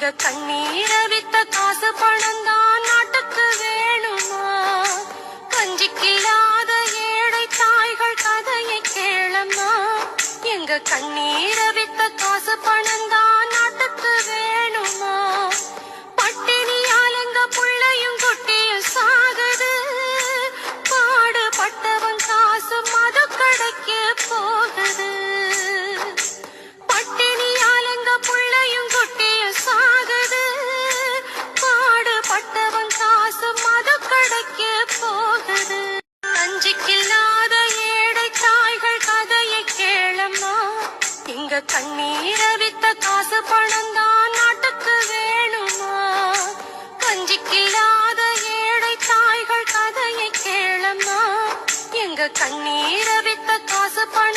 இங்க கண்ணீரை வித்த காசு பணம் தான் நாட்டுக்கு வேணுமா? கஞ்சிக்கில்லாத ஏழை தாய்கள் கதையை கேளம்மா. எங்க கண்ணீரை வித்த காசு பணம் தான் நாட்டுக்கு வேணுமா? பட்டினியால் எங்க புள்ளையும் குட்டியும் சாகுது. பாடுபட்டவன் காசு மது கடைக்கு போகுது. பட்டினியால் எங்க புள்ளையும் குட்டியும் சாகுது. பாடுபட்டவன் காசு மது கடைக்கு போகுது. கஞ்சிக்கில்லாத ஏழை தாய்கள் கதையை கேளம்மா. இங்க கண்ணீரை வித்த காசு பணம் தான் நாட்டுக்கு வேணுமா? கஞ்சிக்கில்லாத ஏழை தாய்கள் கதையை கேளம்மா. எங்க கண்ணீரை வித்த காசு பணம்